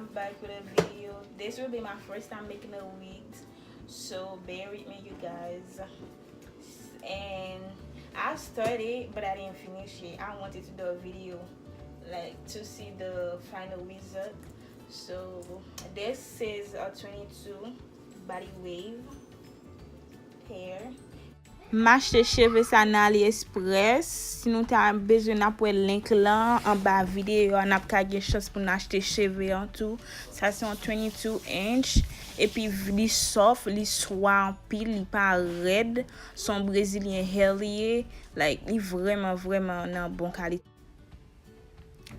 I'm back with a video. This will be my first time making a wig, so bear with me, you guys. And I started, but I didn't finish it. I wanted to do a video, like to see the final result. So this is a 22 body wave hair. M'achete cheveux ça dans AliExpress. Si nous t'as besoin d'après link là en bas vidéo, on a pas de chance pour acheter cheveux en tout. Ça c'est un 22 inch et puis li soft, li soie en pile, li pas raide, son brésilien hellier, like li vraiment dans bon qualité.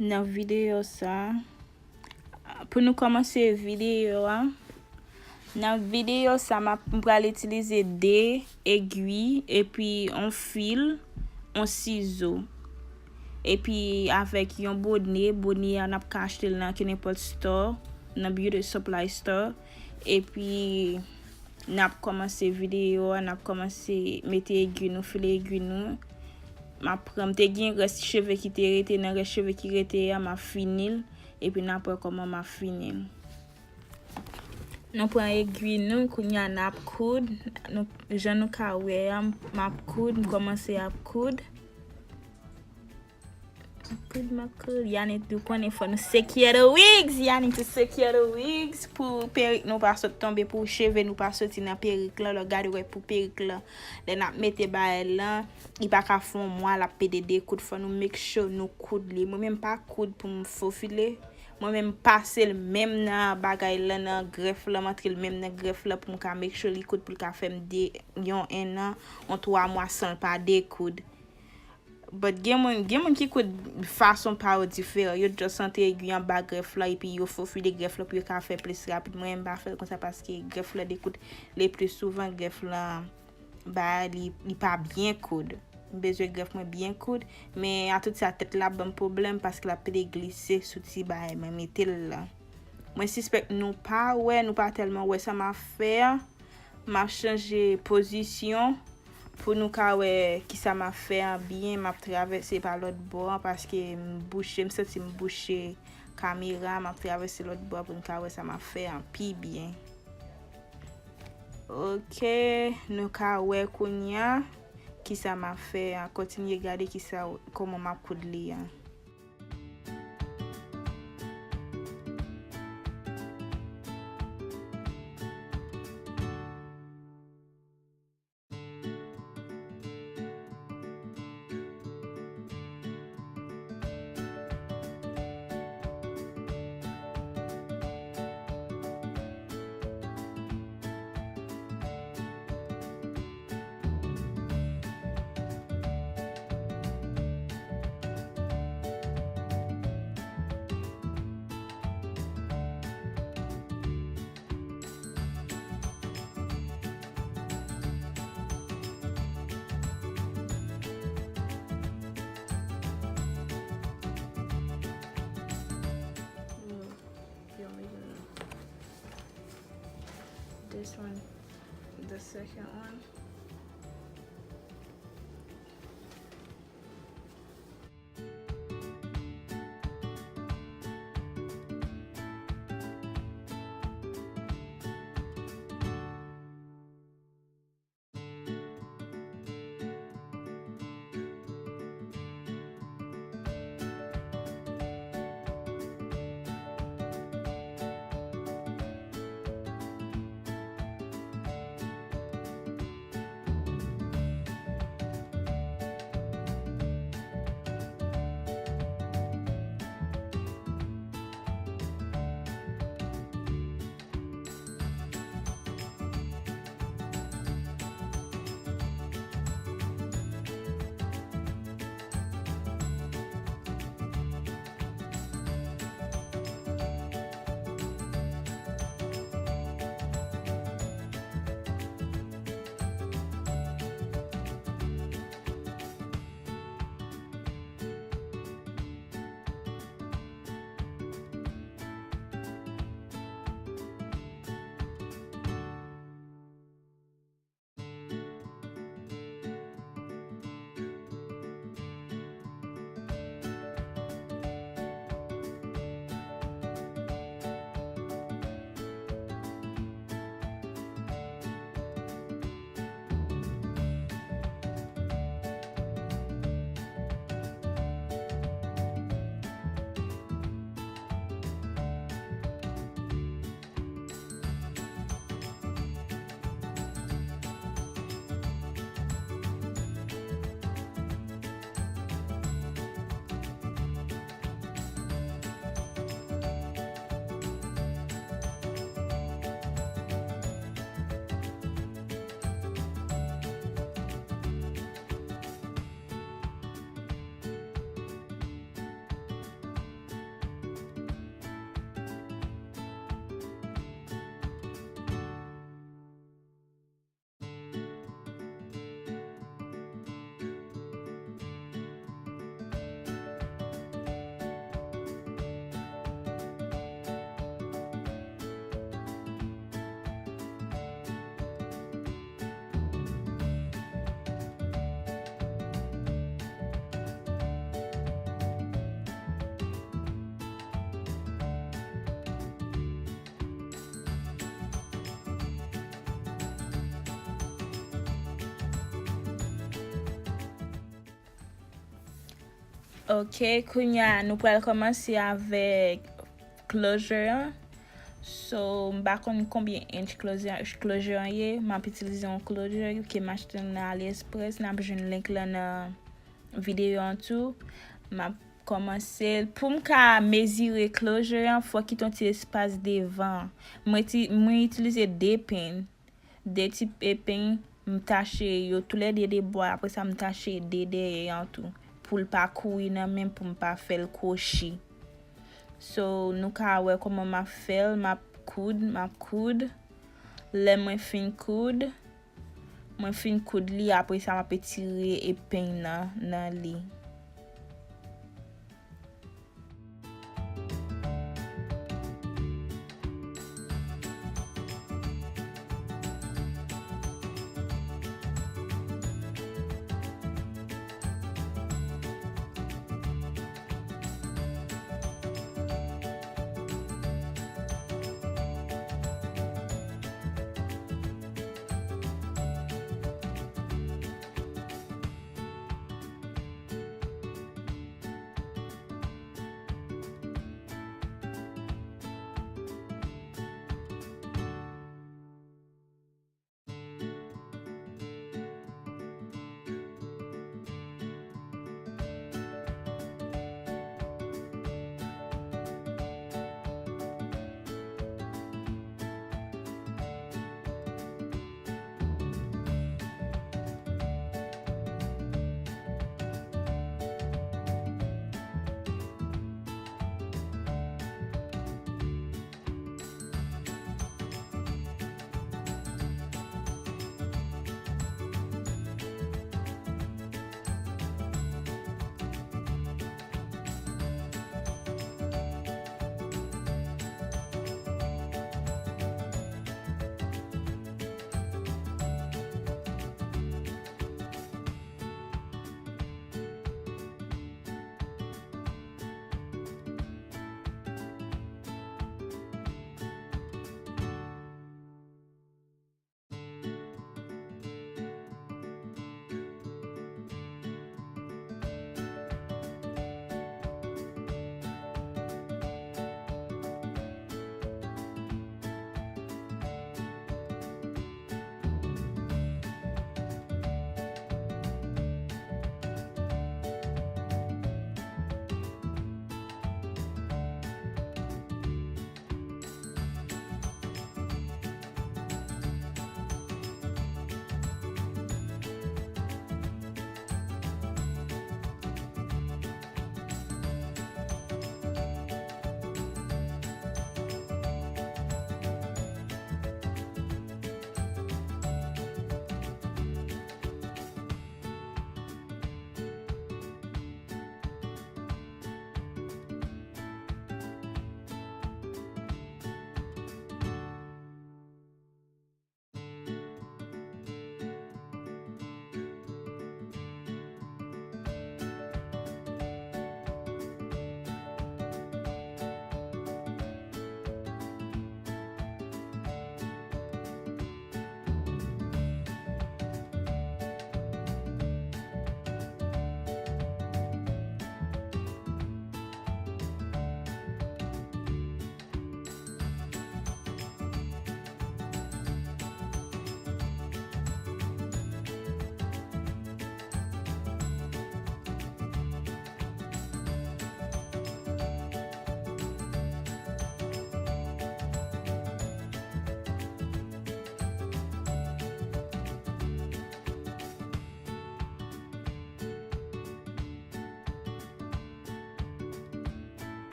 Dans vidéo ça pour nous commencer vidéo dans vidéo ça m'a utiliser des aiguilles et puis un fil, un ciseau et puis avec un bonnet on a acheté dans n'importe store, dans beauty supply store et puis n'a commencé vidéo, on a commencé mettre aiguille nous filer aiguille nous m'a prendre te gain reste cheveux qui était dans les cheveux qui était m'a fini et puis n'a pas comment m'a fini. Nous prenons aiguille nous kounya n'a coud nous je nous ka wè m'a coud commencer à coudre ma coud yani tu connais faut nous secure the wigs yani to secure the wigs pour Perik nous pas tomber pour cheveux nous pas sortir dans Perik là le garder ouais pour Perik là les n'a mettre ba là il pas ka fond moi la PDD coud faut nous make sure nous coud li moi même pas coud pour me faufiler moi-même passer le même dans bagay là dans greffe là monter le même dans greffe là pour me make sure li coud pour ka faire des yon un an en 3 mois sans pas des coudes but gen qui coud façon pas différent yo just sente aiguille en bas greffe là et puis yo faut filer greffe là pour ka faire plus rapide moi même pas faire comme ça parce que greffe là des coudes les plus souvent greffe là ba li pas bien coude besoin greffe moi bien coude mais à toute sa tête là bon problème parce que la peut glisser sous ti ba même metel là moi suspect nous pas tellement ouais ça m'a fait m'a changer position pour nous ka ouais qui ça m'a fait bien m'a traverser par l'autre bord parce que me senti me boucher caméra m'a traverser l'autre bord pour nous ka ouais ça m'a fait un pi bien. OK nous ka ouais kounya qui ça m'a fait continuer regarder qui ça comment m'a coudre li this one, the second one. Ok, kounya nou pral komanse avèk closure. So, mba kon combien inch closure ye. Map itilize yon closure ki m'achete na AliExpress. N'a bejoun link la nan video an tou. Map komanse. Pou mka mezire closure, fwa ki ton ti espas devan. Mwen itilize de pen. De tip pen mtache yo tout le de bois. Apre sa mtache de yan tou. Pou l'pa koui nan men pou mpa fel koshi. So, nou ka wè koman ma fel, map koud. Le mwen fin koud li, apre sa map etire epen nan li.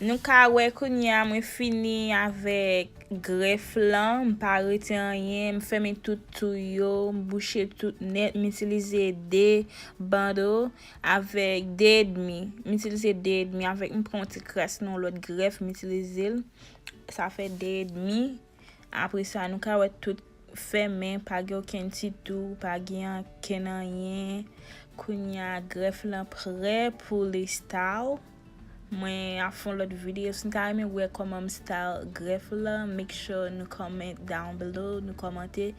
Nou ka wè konya mwen fini avèk gref lan, m'pa rete anyen, m'fèmè tout yo, m'bouche tout net, m'utilize de bando avèk de demi. M'utilize de demi avèk m'pron ti kras non lot gref m'utilize l. Ça fait de demi. Après ça, nou ka wè tout fèmè, pa gen ken titou, pa gen ken anyen. Konya gref lan prêt pour les styles. Mwen a fon lot video. Si nou ta reme wè koman style gref la, make sure nou comment down below, nou komante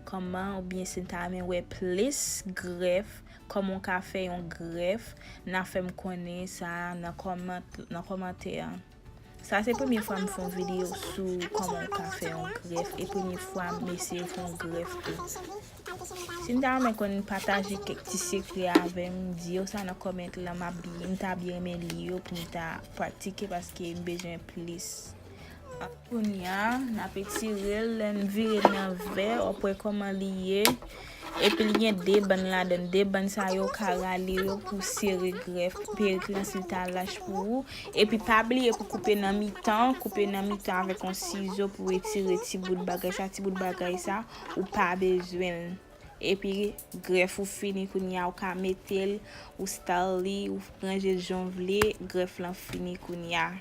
koman ou bien si nou ta reme wè plis gref, koman ka fè yon gref, nan fè m konen sa nan komante. Ça c'est la première fois que je fais une vidéo sur comment on fait un greffe et la première fois que je fais un greffe tout. Si vous avez partagé quelques petits secrets avec moi, dites ça dans les commentaires là, je bien aimé lire pour pratiquer parce que j'ai besoin de plus. On y a petit rel, virer dans verre, après comment lier. Et puis il y a des bandes là dedans, des bandes ça yo karali yo pour serrer greffe, Perik là s'il ta lâche pour vous. Et puis pas oublier pour couper dans mi-temps avec un ciseau pour retirer petit bout de bagage ça ou pas besoin. Et puis greffe ou fini kounya ou ka metel ou style ou ranger jonvler, greffe là fini kounya.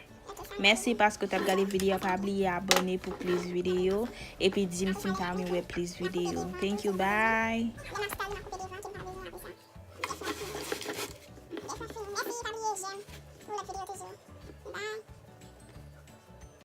Merci parce que tu as regardé la vidéo. Pas oublier abonner pour plus de vidéos. Et puis dis-moi si tu as aimé plus de vidéos. Thank you. Bye.